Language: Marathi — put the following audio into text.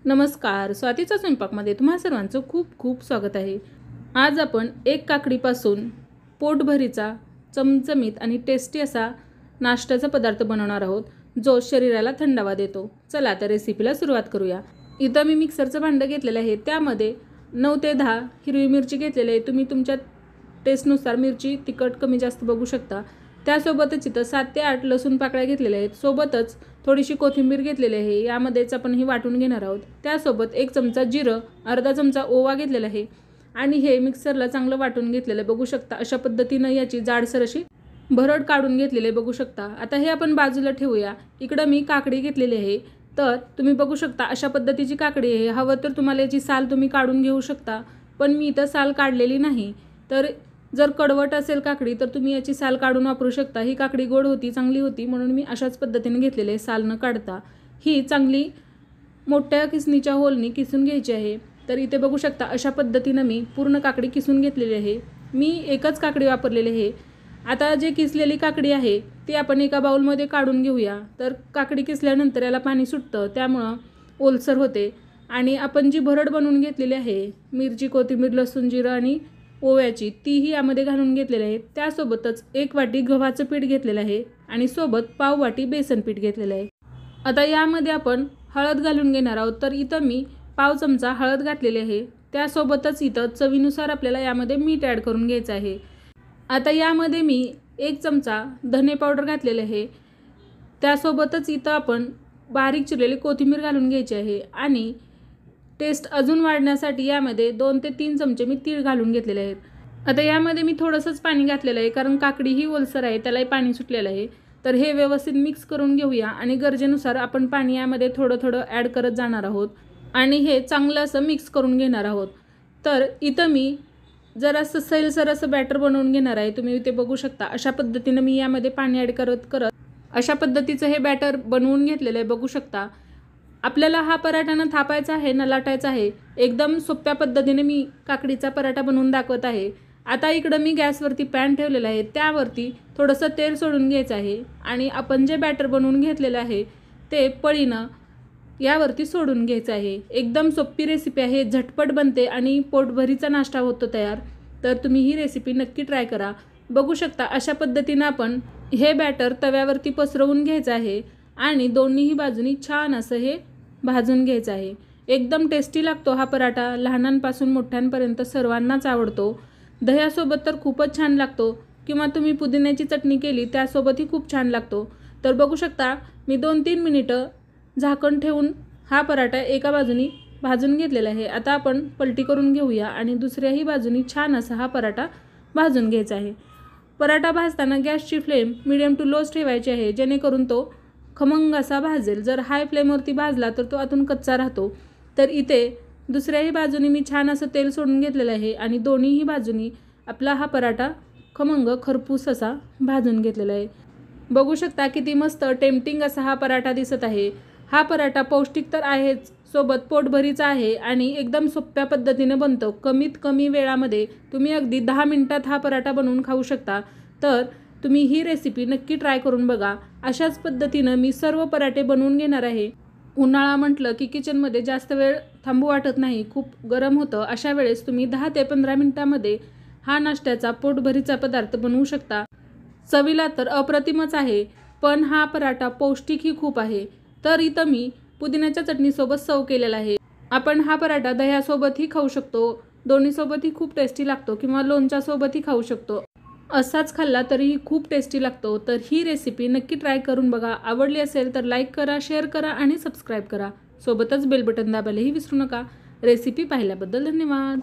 नमस्कार, स्वातीचा स्वयंपाकमध्ये तुम्हा सर्वांचं खूप खूप स्वागत आहे। आज आपण एक काकडीपासून पोटभरीचा चमचमीत आणि टेस्टी असा नाश्त्याचा पदार्थ बनवणार आहोत, जो शरीराला थंडावा देतो। चला तर रेसिपीला सुरुवात करूया। इथं मी मिक्सरचं भांडं घेतलेलं आहे, त्यामध्ये 9 ते 10 हिरवी मिरची घेतलेली आहे। तुम्ही तुमच्या टेस्टनुसार मिरची तिखट कमी जास्त बघू शकता। त्यासोबतच इथं 7 ते 8 लसूण पाकळ्या घेतलेल्या आहेत। सोबतच थोडीशी कोथिंबीर घेतलेली आहे, यामध्येच आपण ही वाटून घेणार आहोत। त्यासोबत 1 चमचा जिरं, अर्धा चमचा ओवा घेतलेला आहे आणि हे मिक्सरला चांगलं वाटून घेतलेलं आहे। बघू शकता अशा पद्धतीनं याची जाडसर अशी भरड काढून घेतलेली आहे, बघू शकता। आता हे आपण बाजूला ठेवूया। इकडं मी काकडी घेतलेली आहे, तर तुम्ही बघू शकता अशा पद्धतीची काकडी आहे। हवं तर तुम्हाला याची साल तुम्ही काढून घेऊ शकता, पण मी इथं साल काढलेली नाही। तर जर कडवट असेल काकडी तर तुम्ही याची साल काढून वापरू शकता। ही काकडी गोड होती, चांगली होती, म्हणून मी अशाच पद्धतीने घेतलेली आहे, साल न काढता। ही चांगली मोठ्या किसणीच्या होलनी किसून घ्यायची आहे। तर इथे बघू शकता अशा पद्धतीनं मी पूर्ण काकडी किसून घेतलेली आहे। मी एकच काकडी वापरलेली आहे। आता जे किसलेली काकडी आहे ती आपण एका बाउलमध्ये काढून घेऊया। तर काकडी किसल्यानंतर याला पाणी सुटतं, त्यामुळं ओलसर होते। आणि आपण जी भरड बनवून घेतलेली आहे मिरची, कोथिंबीर, लसूण, जिरं आणि ओव्याची, तीही यामध्ये घालून घेतलेली आहे। त्यासोबतच 1 वाटी गव्हाचं पीठ घेतलेलं आहे आणि सोबत पाव वाटी बेसन पीठ घेतलेलं आहे। आता यामध्ये आपण हळद घालून घेणार आहोत। तर इथं मी पाव चमचा हळद घातलेली आहे। त्यासोबतच इथं चवीनुसार आपल्याला यामध्ये मीठ ॲड करून घ्यायचं आहे। आता यामध्ये मी 1 चमचा धने पावडर घातलेले आहे। त्यासोबतच इथं आपण बारीक चिरलेली कोथिंबीर घालून घ्यायची आहे आणि टेस्ट अजून वाढण्यासाठी यामध्ये 2 ते 3 चमचे मी तीळ घालून घेतलेले आहेत। आता यामध्ये मी थोडंसंच पाणी घातलेलं आहे, कारण काकडी ही ओलसर आहे, त्यालाही पाणी सुटलेलं आहे। तर हे व्यवस्थित मिक्स करून घेऊया आणि गरजेनुसार आपण पाणी यामध्ये थोडं थोडं ॲड करत जाणार आहोत आणि हे चांगलं असं मिक्स करून घेणार आहोत। तर इथं मी जरासं सैलसर असं बॅटर बनवून घेणार आहे। तुम्ही इथे बघू शकता अशा पद्धतीनं मी यामध्ये पाणी ॲड करत अशा पद्धतीचं हे बॅटर बनवून घेतलेलं आहे, बघू शकता। आपल्याला हा पराठा ना थापायचा आहे ना लाटायचा आहे, एकदम सोप्या पद्धतीने मी काकडीचा पराठा बनवून दाखवत आहे। आता इकडं मी गॅसवरती पॅन ठेवलेला आहे, त्यावरती थोडंसं तेल सोडून घ्यायचं आहे आणि आपण जे बॅटर बनवून घेतलेलं आहे ते पळीनं यावरती सोडून घ्यायचं आहे। एकदम सोपी रेसिपी आहे, झटपट बनते आणि पोटभरीचा नाश्ता होतो तयार। तर तुम्ही ही रेसिपी नक्की ट्राय करा। बघू शकता अशा पद्धतीनं आपण हे बॅटर तव्यावरती पसरवून घ्यायचं आहे आणि दोन्हीही बाजूनी छान असं हे भाजून घ्यायचं आहे। एकदम टेस्टी लागतो हा पराठा, लहानांपासून मोठ्यांपर्यंत सर्वांनाच आवडतो। दह्यासोबत तर खूपच छान लागतो किंवा तुम्ही पुदिन्याची चटणी केली त्यासोबतही खूप छान लागतो। तर बघू शकता मी 2-3 मिनिटं झाकण ठेवून हा पराठा एका बाजूनी भाजून घेतलेला आहे। आता आपण पलटी करून घेऊया आणि दुसऱ्याही बाजूनी छान असा हा पराठा भाजून घ्यायचा आहे। पराठा भाजताना गॅसची फ्लेम मीडियम टू लोच ठेवायची आहे, जेणेकरून तो खमंग असा भाजेल। जर हाय फ्लेमवरती भाजला तर तो आतून कच्चा राहतो। तर इथे दुसऱ्याही बाजूनी मी छान असं तेल सोडून घेतलेलं आहे आणि दोन्हीही बाजूनी आपला हा पराठा खमंग खरपूस असा भाजून घेतलेला आहे। बघू शकता किती मस्त टेम्पटिंग असा हा पराठा दिसत आहे। हा पराठा पौष्टिक तर आहेच, सोबत पोटभरीचा आहे आणि एकदम सोप्या पद्धतीने बनतो। कमीत कमी वेळामध्ये तुम्ही अगदी 10 मिनिटात हा पराठा बनवून खाऊ शकता। तर तुम्ही ही रेसिपी नक्की ट्राय करून बघा। अशाच पद्धतीनं मी सर्व पराठे बनवून घेणार आहे। उन्हाळा म्हटलं की किचनमध्ये जास्त वेळ थांबू वाटत नाही, खूप गरम होतं। अशा वेळेस तुम्ही 10 ते 15 मिनिटांमध्ये हा नाश्त्याचा पोटभरीचा पदार्थ बनवू शकता। चवीला तर अप्रतिमच आहे, पण हा पराठा पौष्टिकही खूप आहे। तर इथं मी पुदिन्याच्या चटणीसोबत सर्व केलेला आहे। आपण हा पराठा दह्यासोबतही खाऊ शकतो, दोन्हीसोबतही खूप टेस्टी लागतो किंवा लोणच्यासोबतही खाऊ शकतो। असाच खाल्ला तरीही खूप टेस्टी लागतो। तर ही रेसिपी नक्की ट्राय करून बघा। आवडली असेल तर लाईक करा, शेअर करा आणि सबस्क्राईब करा। सोबतच बेल बटन दाबायलाही विसरू नका। रेसिपी पाहिल्याबद्दल धन्यवाद।